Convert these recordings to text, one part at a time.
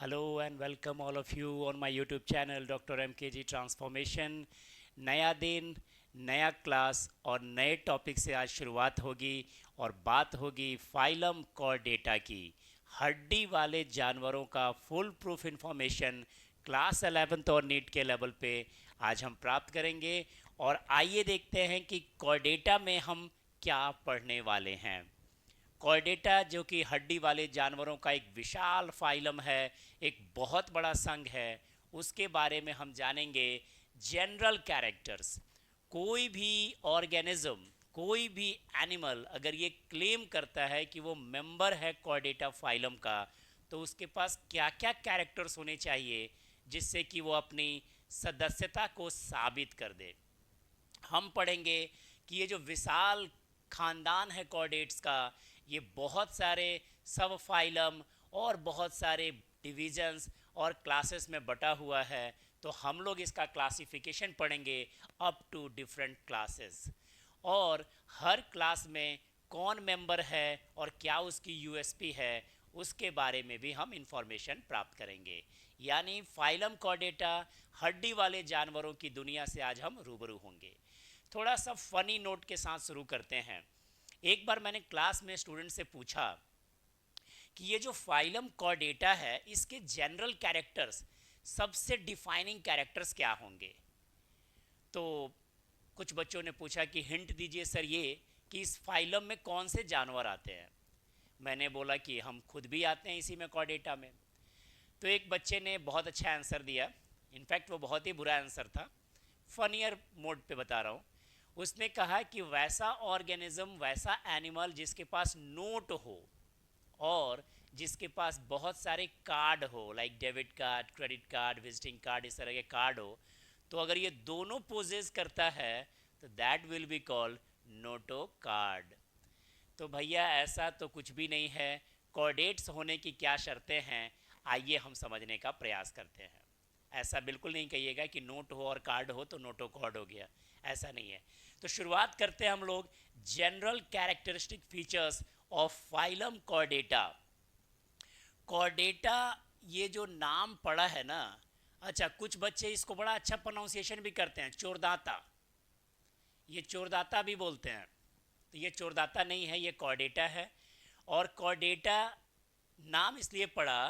Hello and welcome all of you on my YouTube channel Dr. MKG Transformation। नया दिन, नया class और नए टॉपिक से आज शुरुआत होगी और बात होगी फाइलम कॉर्डेटा की। हड्डी वाले जानवरों का full proof information class 11th और नीट के लेवल पे आज हम प्राप्त करेंगे। और आइए देखते हैं कि कॉर्डेटा में हम क्या पढ़ने वाले हैं। कॉर्डेटा जो कि हड्डी वाले जानवरों का एक विशाल फाइलम है, एक बहुत बड़ा संघ है, उसके बारे में हम जानेंगे। जनरल कैरेक्टर्स, कोई भी ऑर्गेनिज्म, कोई भी एनिमल अगर ये क्लेम करता है कि वो मेंबर है कॉर्डेटा फाइलम का, तो उसके पास क्या क्या कैरेक्टर्स होने चाहिए जिससे कि वो अपनी सदस्यता को साबित कर दे। हम पढ़ेंगे कि ये जो विशाल खानदान है कॉर्डेट्स का, ये बहुत सारे सब फाइलम और बहुत सारे डिविजन्स और क्लासेस में बटा हुआ है। तो हम लोग इसका क्लासिफिकेशन पढ़ेंगे अप टू डिफरेंट क्लासेस, और हर क्लास में कौन मेंबर है और क्या उसकी यूएसपी है उसके बारे में भी हम इंफॉर्मेशन प्राप्त करेंगे। यानी फाइलम कॉर्डेटा, हड्डी वाले जानवरों की दुनिया से आज हम रूबरू होंगे। थोड़ा सा फनी नोट के साथ शुरू करते हैं। एक बार मैंने क्लास में स्टूडेंट से पूछा कि ये जो फाइलम कॉर्डेटा है इसके जनरल कैरेक्टर्स, सबसे डिफाइनिंग कैरेक्टर्स क्या होंगे। तो कुछ बच्चों ने पूछा कि हिंट दीजिए सर ये कि इस फाइलम में कौन से जानवर आते हैं। मैंने बोला कि हम खुद भी आते हैं इसी में, कॉर्डेटा में। तो एक बच्चे ने बहुत अच्छा आंसर दिया। इनफैक्ट वो बहुत ही बुरा आंसर था, फनियर मोड पे बता रहा हूँ। उसने कहा कि वैसा ऑर्गेनिज्म, वैसा एनिमल जिसके पास नोट हो और जिसके पास बहुत सारे कार्ड हो, like debit card, credit card, visiting card, इस तरह के कार्ड हो, तो अगर ये दोनों पोजेस करता है तो that will be called Noto card. तो भैया ऐसा तो कुछ भी नहीं है। कॉर्डेट्स होने की क्या शर्तें हैं, आइए हम समझने का प्रयास करते हैं। ऐसा बिल्कुल नहीं कहिएगा कि नोट हो और कार्ड हो तो नोटो कार्ड हो गया, ऐसा नहीं है। तो शुरुआत करते हैं हम लोग general characteristic features of phylum Chordata. Chordata, ये जो नाम पड़ा है ना, अच्छा कुछ बच्चे इसको बड़ा अच्छा प्रोनाउंसिएशन भी करते हैं, चोरदाता। ये चोरदाता भी बोलते हैं, तो ये चोरदाता नहीं है, ये कॉर्डेटा है। और कॉर्डेटा नाम इसलिए पड़ा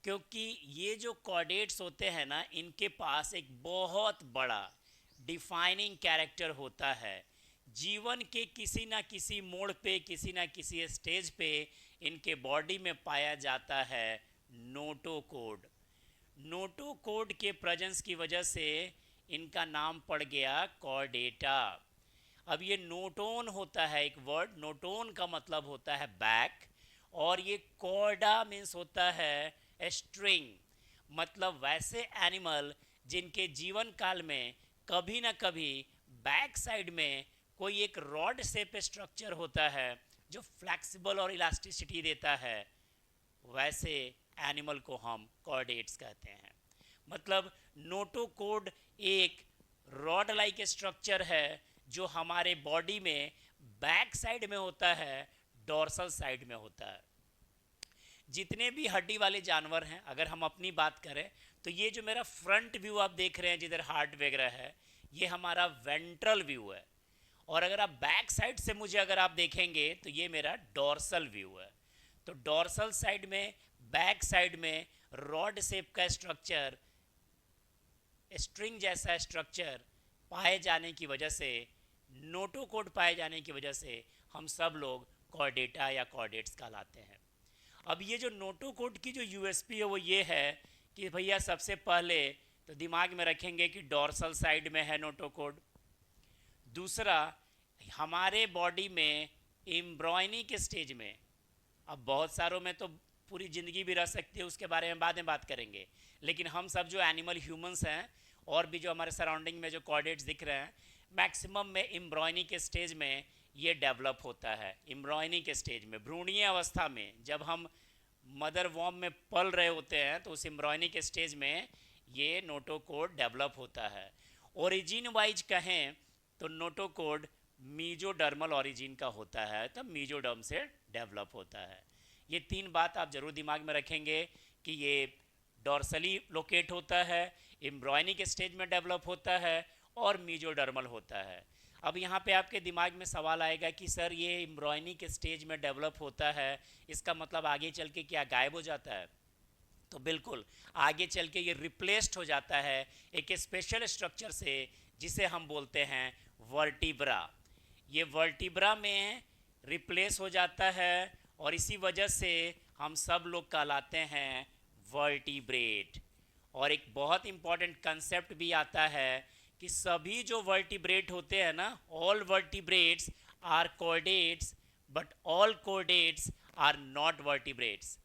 क्योंकि ये जो कॉर्डेट्स होते हैं ना, इनके पास एक बहुत बड़ा डिफाइनिंग कैरेक्टर होता है। जीवन के किसी ना किसी मोड़ पे, किसी ना किसी स्टेज पे इनके बॉडी में पाया जाता है नोटो कोड। नोटो कोड के प्रेजेंस की वजह से इनका नाम पड़ गया कॉर्डेटा। अब ये नोटोन होता है, एक वर्ड नोटोन का मतलब होता है बैक, और ये कॉर्डा मीन्स होता है स्ट्रिंग। मतलब वैसे एनिमल जिनके जीवन काल में कभी ना कभी बैक साइड में कोई एक रॉड शेप स्ट्रक्चर होता है जो फ्लेक्सिबल और इलास्टिसिटी देता है, वैसे एनिमल को हम कॉर्डेट्स कहते हैं। मतलब नोटोकोड एक रॉड लाइक स्ट्रक्चर है जो हमारे बॉडी में बैक साइड में होता है, डोर्सल साइड में होता है। जितने भी हड्डी वाले जानवर हैं, अगर हम अपनी बात करें तो ये जो मेरा फ्रंट व्यू आप देख रहे हैं जिधर हार्ट वगैरह है, ये हमारा वेंट्रल व्यू है। और अगर आप बैक साइड से मुझे अगर आप देखेंगे तो ये मेरा डोर्सल व्यू है। तो डोर्सल साइड में, बैक साइड में रॉड शेप का स्ट्रक्चर, स्ट्रिंग जैसा स्ट्रक्चर पाए जाने की वजह से, नोटोकोड पाए जाने की वजह से हम सब लोग कॉर्डेटा या कॉर्डेट्स कहलाते हैं। अब ये जो नोटोकोड की जो यूएसपी है वो ये है कि भैया सबसे पहले तो दिमाग में रखेंगे कि डोर्सल साइड में है नोटोकोड। दूसरा, हमारे बॉडी में एम्ब्रॉयनी के स्टेज में, अब बहुत सारों में तो पूरी ज़िंदगी भी रह सकती है, उसके बारे में बाद में बात करेंगे, लेकिन हम सब जो एनिमल ह्यूमंस हैं और भी जो हमारे सराउंडिंग में जो कॉर्डेट्स दिख रहे हैं, मैक्सिमम में एम्ब्रॉयनी के स्टेज में ये डेवलप होता है। एम्ब्रॉयनी के स्टेज में, भ्रूणीय अवस्था में, जब हम मदर वॉर्म में पल रहे होते हैं तो उस एम्ब्रॉयनी के स्टेज में ये नोटोकोड डेवलप होता है। ओरिजिन वाइज कहें तो नोटोकोड मीजोडर्मल ओरिजिन का होता है, तब मीजोडर्म से डेवलप होता है। ये तीन बात आप जरूर दिमाग में रखेंगे कि ये डॉर्सली लोकेट होता है, एम्ब्रॉयनिक स्टेज में डेवलप होता है और मीजोडर्मल होता है। अब यहाँ पे आपके दिमाग में सवाल आएगा कि सर ये एम्ब्रॉयनिक स्टेज में डेवलप होता है, इसका मतलब आगे चल के क्या गायब हो जाता है? तो बिल्कुल, आगे चल के ये रिप्लेस्ड हो जाता है एक स्पेशल स्ट्रक्चर से जिसे हम बोलते हैं वर्टिब्रा। ये वर्टिब्रा में रिप्लेस हो जाता है और इसी वजह से हम सब लोग कहलाते हैं वर्टिब्रेट। और एक बहुत इंपॉर्टेंट कंसेप्ट भी आता है कि सभी जो वर्टिब्रेट होते हैं ना, all vertebrates are chordates but all chordates are not vertebrates.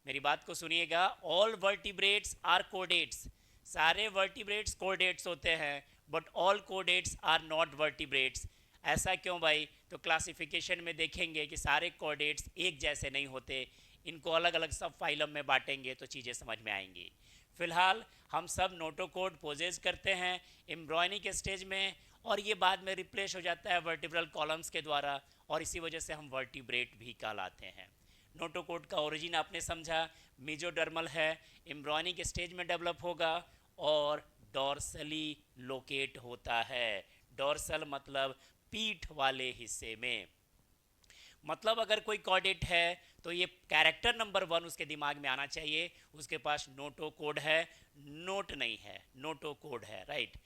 मेरी बात को सुनिएगा, ऑल वर्टिब्रेट्स आर कोडेट्स, सारे वर्टिब्रेट्स कोडेट्स होते हैं but all chordates are not vertebrates. ऐसा क्यों भाई? तो क्लासिफिकेशन में देखेंगे कि सारे कोडेट्स एक जैसे नहीं होते, इनको अलग अलग सब फाइलम में बांटेंगे तो चीज़ें समझ में आएंगी। फिलहाल हम सब नोटोकोड पोजेज करते हैं एम्ब्रॉयनिक स्टेज में और ये बाद में रिप्लेस हो जाता है वर्टिब्रल कॉलम्स के द्वारा और इसी वजह से हम वर्टिब्रेट भी कहलाते हैं। नोटोकोड का ओरिजिन आपने समझा, मीजोडर्मल है, एम्ब्रॉयनिक स्टेज में डेवलप होगा और डॉर्सली लोकेट होता है। डॉर्सल मतलब पीठ वाले हिस्से में। मतलब अगर कोई कॉर्डेट है तो ये कैरेक्टर नंबर 1 उसके दिमाग में आना चाहिए, उसके पास नोटो कोड है, नोट नहीं है, नोटो कोड है, राइट।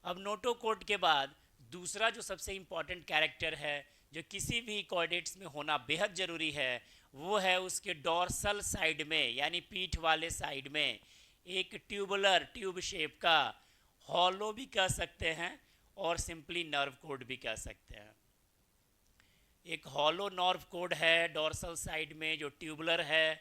अब नोटो कोड के बाद दूसरा जो सबसे इंपॉर्टेंट कैरेक्टर है जो किसी भी कॉर्डेट्स में होना बेहद ज़रूरी है, वो है उसके डॉर्सल साइड में यानी पीठ वाले साइड में एक ट्यूबुलर ट्यूब शेप का, हॉलो भी कह सकते हैं और सिंपली नर्व कोड भी कह सकते हैं। एक हॉलो नर्व कोड है डॉर्सल साइड में जो ट्यूबुलर है।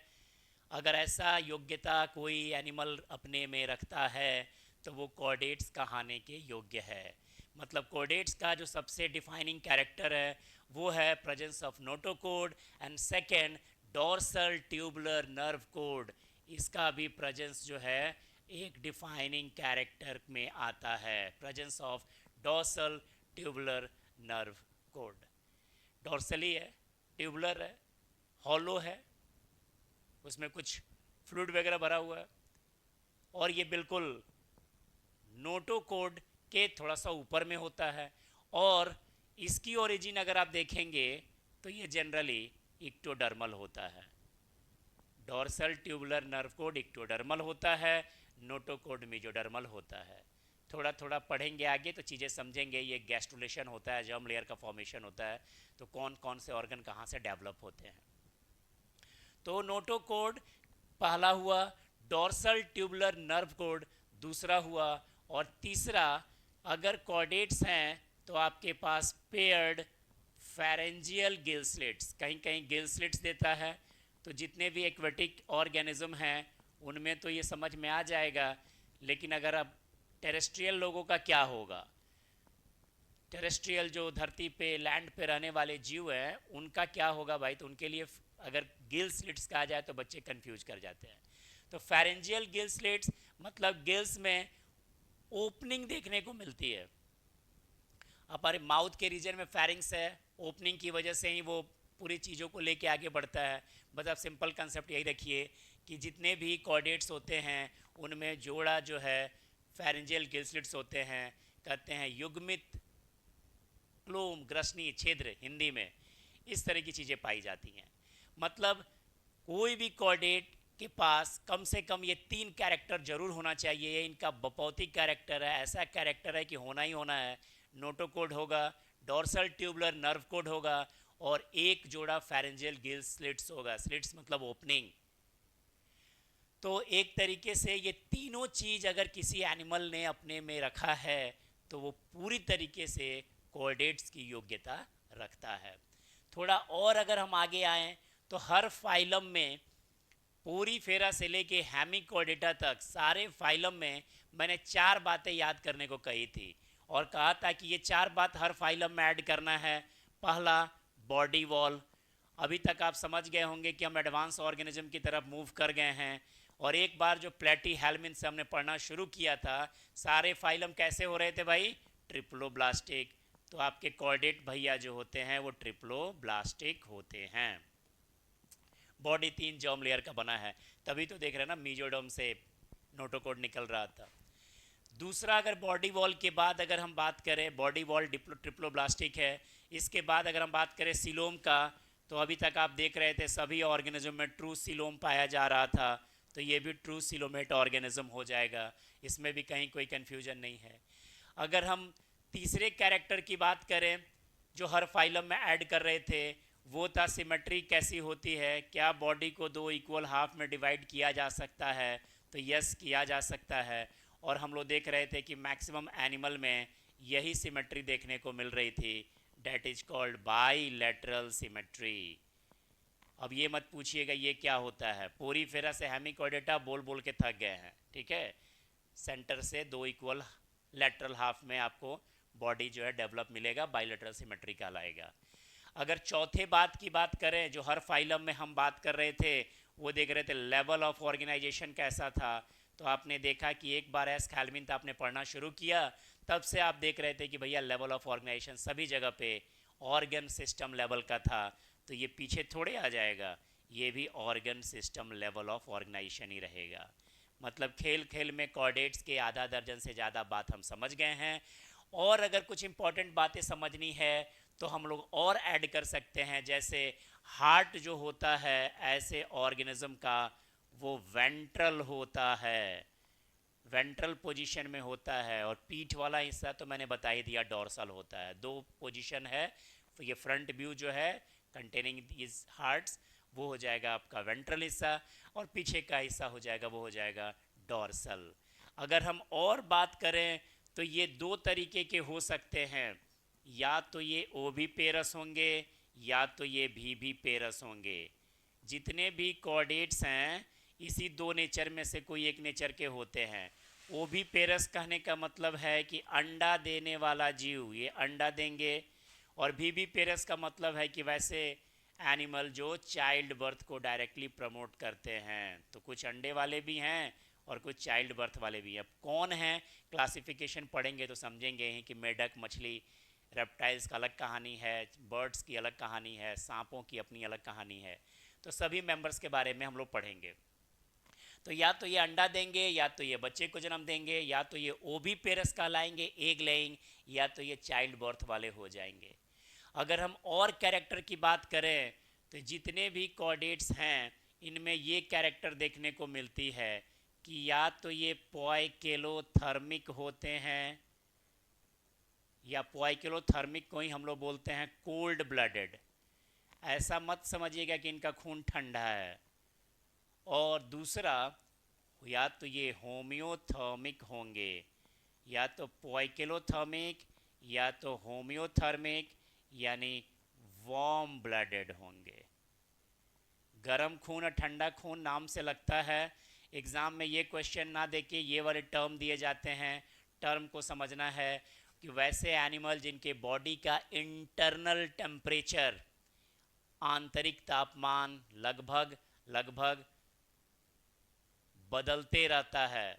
अगर ऐसा योग्यता कोई एनिमल अपने में रखता है तो वो कॉर्डेट्स कहाने के योग्य है। मतलब कॉर्डेट्स का जो सबसे डिफाइनिंग कैरेक्टर है वो है presence of notochord and second dorsal tubular nerve code. इसका भी प्रेजेंस जो है एक डिफाइनिंग कैरेक्टर में आता है, presence of dorsal tubular nerve code. Dorsally है, ट्यूबुलर है, हॉलो है, उसमें कुछ फ्लूइड वगैरह भरा हुआ है और ये बिल्कुल नोटोकोड के थोड़ा सा ऊपर में होता है। और इसकी ओरिजिन अगर आप देखेंगे तो ये जनरली इक्टोडर्मल होता है। डॉर्सल ट्यूबुलर नर्व कोड इक्टोडर्मल होता है, नोटोकोड मेजोडर्मल होता है। थोड़ा थोड़ा पढ़ेंगे आगे तो चीज़ें समझेंगे। ये गैस्ट्रुलेशन होता है, जर्म लेयर का फॉर्मेशन होता है, तो कौन कौन से ऑर्गन कहाँ से डेवलप होते हैं। तो नोटोकोड पहला हुआ, डॉर्सल ट्यूबुलर नर्व कोड दूसरा हुआ और तीसरा अगर कॉर्डेट्स हैं तो आपके पास पेयर्ड फेरेंजियल गिल स्लिट्स, कहीं कहीं गिल स्लिट्स देता है। तो जितने भी एक्वेटिक ऑर्गेनिज्म हैं उनमें तो ये समझ में आ जाएगा, लेकिन अगर अब टेरेस्ट्रियल लोगों का क्या होगा, टेरेस्ट्रियल जो धरती पे लैंड पे रहने वाले जीव हैं उनका क्या होगा भाई? तो उनके लिए अगर गिल स्लिट्स कहा जाए तो बच्चे कंफ्यूज कर जाते हैं। तो फेरेंजियल गिल स्लिट्स मतलब गिल्स में ओपनिंग देखने को मिलती है। हमारे माउथ के रीजन में फेरिंग्स है, ओपनिंग की वजह से ही वो पूरी चीज़ों को लेके आगे बढ़ता है। बस आप सिंपल कंसेप्ट यही रखिए कि जितने भी कॉर्डेट्स होते हैं उनमें जोड़ा जो है फेरेंजियल गिल स्लिट्स होते हैं, कहते हैं युग्मित क्लोम ग्रसनी छिद्र हिंदी में, इस तरह की चीज़ें पाई जाती हैं। मतलब कोई भी कॉर्डेट के पास कम से कम ये 3 कैरेक्टर जरूर होना चाहिए। ये इनका बपौतिक कैरेक्टर है, ऐसा कैरेक्टर है कि होना ही होना है। नोटोकोड होगा, डॉर्सल ट्यूबुलर नर्व कोड होगा और एक जोड़ा फेरेंजियल गिल स्लिट्स होगा। स्लिट्स मतलब ओपनिंग। तो एक तरीके से ये तीनों चीज़ अगर किसी एनिमल ने अपने में रखा है तो वो पूरी तरीके से कॉर्डेट्स की योग्यता रखता है। थोड़ा और अगर हम आगे आएँ तो हर फाइलम में पूरी फेरा से लेके हेमिकॉर्डेटा तक सारे फाइलम में मैंने 4 बातें याद करने को कही थी और कहा था कि ये 4 बात हर फाइलम में ऐड करना है। पहला, बॉडी वॉल। अभी तक आप समझ गए होंगे कि हम एडवांस ऑर्गेनिज्म की तरफ मूव कर गए हैं और एक बार जो प्लेटी हेलमिन से हमने पढ़ना शुरू किया था, सारे फाइलम कैसे हो रहे थे भाई? ट्रिप्लोब्लास्टिक। तो आपके कॉर्डेट भैया जो होते हैं वो ट्रिप्लोब्लास्टिक होते हैं। बॉडी 3 जर्म लेयर का बना है, तभी तो देख रहे हैं ना मीजोडर्म से नोटोकोड निकल रहा था। दूसरा, अगर बॉडी वॉल के बाद अगर हम बात करें, बॉडी वॉल ट्रिप्लोब्लास्टिक है। इसके बाद अगर हम बात करें सीलोम का, तो अभी तक आप देख रहे थे सभी ऑर्गेनिज्म में ट्रू सीलोम पाया जा रहा था, तो ये भी ट्रू सीलोमेट ऑर्गेनिज्म हो जाएगा, इसमें भी कहीं कोई कन्फ्यूजन नहीं है। अगर हम तीसरे कैरेक्टर की बात करें जो हर फाइलम में ऐड कर रहे थे, वो था सिमेट्री कैसी होती है, क्या बॉडी को दो इक्वल हाफ में डिवाइड किया जा सकता है, तो यस किया जा सकता है। और हम लोग देख रहे थे कि मैक्सिमम एनिमल में यही सिमेट्री देखने को मिल रही थी, that is called bilateral symmetry. अब ये मत पूछिएगा ये क्या होता है, पूरी फेरा से हेमिकोडेटा बोल बोल के थक गए हैं, ठीक है। सेंटर से दो इक्वल लेटरल हाफ में आपको बॉडी जो है डेवलप मिलेगा, बाईलैटरल सिमेट्री कहलाएगा। अगर चौथे बात की बात करें, जो हर फाइलम में हम बात कर रहे थे, वो देख रहे थे लेवल ऑफ ऑर्गेनाइजेशन कैसा था, तो आपने देखा कि एक बार एस खैलमिन आपने पढ़ना शुरू किया, तब से आप देख रहे थे कि भैया लेवल ऑफ ऑर्गेनाइजेशन सभी जगह पे ऑर्गन सिस्टम लेवल का था, तो ये पीछे थोड़े आ जाएगा, ये भी organ system level of organization ही रहेगा। मतलब खेल खेल में कॉर्डेट्स के आधा दर्जन से ज़्यादा बात हम समझ गए हैं। और अगर कुछ इंपॉर्टेंट बातें समझनी है तो हम लोग और ऐड कर सकते हैं, जैसे हार्ट जो होता है ऐसे ऑर्गेनिज्म का वो वेंट्रल होता है, वेंट्रल पोजीशन में होता है, और पीठ वाला हिस्सा तो मैंने बता ही दिया डोर्सल होता है। दो पोजीशन है, तो ये फ्रंट व्यू जो है कंटेनिंग दिस हार्ट्स वो हो जाएगा आपका वेंट्रल हिस्सा, और पीछे का हिस्सा हो जाएगा वो हो जाएगा डोर्सल। अगर हम और बात करें तो ये दो तरीके के हो सकते हैं, या तो ये ओवी पेरस होंगे या तो ये भी पेरस होंगे। जितने भी कॉर्डेट्स हैं इसी दो नेचर में से कोई एक नेचर के होते हैं। ओवी पेरस कहने का मतलब है कि अंडा देने वाला जीव, ये अंडा देंगे, और भी पेरस का मतलब है कि वैसे एनिमल जो चाइल्ड बर्थ को डायरेक्टली प्रमोट करते हैं। तो कुछ अंडे वाले भी हैं और कुछ चाइल्ड बर्थ वाले भी हैं। अब कौन है, क्लासिफिकेशन पढ़ेंगे तो समझेंगे ही कि मेढक, मछली, रेप्टाइल्स का अलग कहानी है, बर्ड्स की अलग कहानी है, सांपों की अपनी अलग कहानी है, तो सभी मेंबर्स के बारे में हम लोग पढ़ेंगे। तो या तो ये अंडा देंगे, या तो ये बच्चे को जन्म देंगे, या तो ये ओवी पेरस कहलाएंगे, एग लेइंग, या तो ये चाइल्ड बर्थ वाले हो जाएंगे। अगर हम और कैरेक्टर की बात करें तो जितने भी कॉर्डेट्स हैं इनमें ये कैरेक्टर देखने को मिलती है कि या तो ये पोइकेलोथर्मिक होते हैं, या पोइकेलोथर्मिक को ही हम लोग बोलते हैं कोल्ड ब्लडेड। ऐसा मत समझिएगा कि इनका खून ठंडा है। और दूसरा, या तो ये होम्योथर्मिक होंगे, या तो पोइकेलोथर्मिक या तो होम्योथर्मिक, यानी वार्म ब्लडेड होंगे। गरम खून और ठंडा खून नाम से लगता है। एग्ज़ाम में ये क्वेश्चन ना देके ये वाले टर्म दिए जाते हैं, टर्म को समझना है कि वैसे एनिमल जिनके बॉडी का इंटरनल टेम्परेचर, आंतरिक तापमान लगभग बदलते रहता है,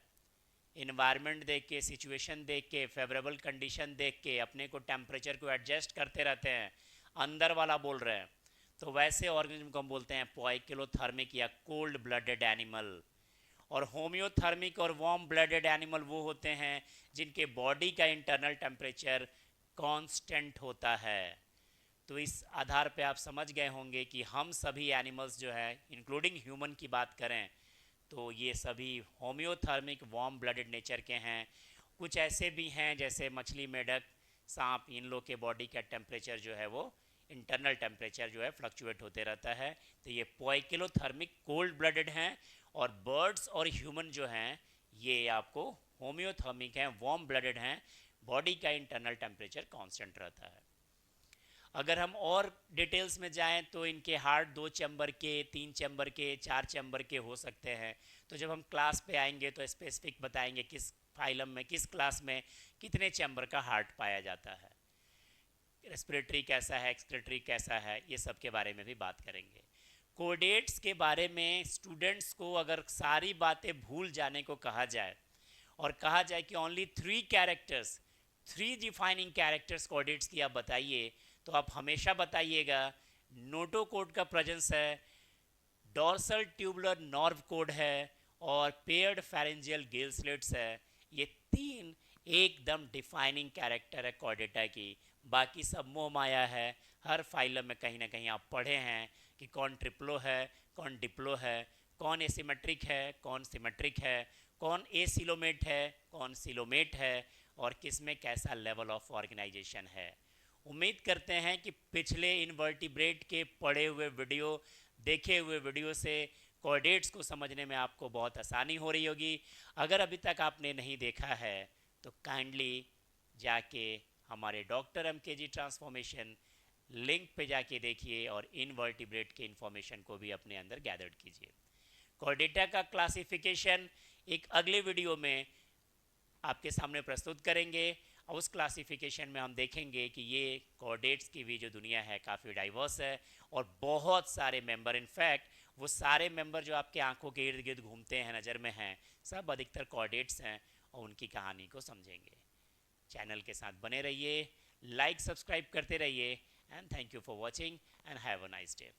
इन्वायरमेंट देख के, सिचुएशन देख के, फेवरेबल कंडीशन देख के अपने को टेम्परेचर को एडजस्ट करते रहते हैं, अंदर वाला बोल रहे हैं, तो वैसे ऑर्गेनिज्म को हम बोलते हैं पोइकेलोथर्मिक या कोल्ड ब्लडेड एनिमल। और होम्योथर्मिक और वार्म ब्लडेड एनिमल वो होते हैं जिनके बॉडी का इंटरनल टेम्परेचर कांस्टेंट होता है। तो इस आधार पे आप समझ गए होंगे कि हम सभी एनिमल्स जो है, इंक्लूडिंग ह्यूमन की बात करें, तो ये सभी होम्योथर्मिक वार्म ब्लडेड नेचर के हैं। कुछ ऐसे भी हैं जैसे मछली, मेढक, सांप, इन लोग के बॉडी का टेम्परेचर जो है वो इंटरनल टेम्परेचर जो है फ्लक्चुएट होते रहता है, तो ये पोइकेलोथर्मिक कोल्ड ब्लडेड हैं। और बर्ड्स और ह्यूमन जो हैं ये आपको होम्योथर्मिक हैं, वार्म ब्लडेड हैं, बॉडी का इंटरनल टेम्परेचर कांस्टेंट रहता है। अगर हम और डिटेल्स में जाएं तो इनके हार्ट 2 चैम्बर के, 3 चैम्बर के, 4 चैम्बर के हो सकते हैं। तो जब हम क्लास पे आएंगे तो स्पेसिफिक बताएंगे किस फाइलम में, किस क्लास में कितने चैम्बर का हार्ट पाया जाता है, रेस्पिरेटरी कैसा है, एक्सक्रेटरी कैसा है, ये सब के बारे में भी बात करेंगे। कोडेट्स के बारे में स्टूडेंट्स को अगर सारी बातें भूल जाने को कहा जाए और कहा जाए कि ओनली 3 कैरेक्टर्स, 3 डिफाइनिंग कैरेक्टर्स कोडेट्स की आप बताइए, तो आप हमेशा बताइएगा नोटोकोड का प्रेजेंस है, डॉर्सल ट्यूबुलर नर्व कोड है, और पेयर्ड फेरेंजियल गिल स्लिट्स है। ये तीन एकदम डिफाइनिंग कैरेक्टर है कॉर्डेटा की। बाकी सब मोह माया है। हर फाइलम में कहीं ना कहीं आप पढ़े हैं कि कौन ट्रिप्लो है, कौन डिप्लो है, कौन एसिमेट्रिक है, कौन सिमेट्रिक है, कौन एसिलोमेट है, कौन सिलोमेट है, और किस में कैसा लेवल ऑफ ऑर्गेनाइजेशन है। उम्मीद करते हैं कि पिछले इनवर्टिब्रेट के पढ़े हुए वीडियो, देखे हुए वीडियो से कोऑर्डिनेट्स को समझने में आपको बहुत आसानी हो रही होगी। अगर अभी तक आपने नहीं देखा है तो काइंडली जाके हमारे डॉक्टर एमकेजी ट्रांसफॉर्मेशन लिंक पे जाके देखिए और इनवर्टिब्रेट के इंफॉर्मेशन को भी अपने अंदर गैदर्ड कीजिए। कोऑर्डिनेटा का क्लासिफिकेशन एक अगले वीडियो में आपके सामने प्रस्तुत करेंगे। और उस क्लासिफिकेशन में हम देखेंगे कि ये कोऑर्डिनेट्स की भी जो दुनिया है काफ़ी डाइवर्स है और बहुत सारे मेंबर, इनफैक्ट वो सारे मेंबर जो आपके आंखों के इर्द गिर्द घूमते हैं, नज़र में हैं, सब अधिकतर कोऑर्डिनेट्स हैं और उनकी कहानी को समझेंगे। चैनल के साथ बने रहिए, लाइक सब्सक्राइब करते रहिए, and thank you for watching and have a nice day.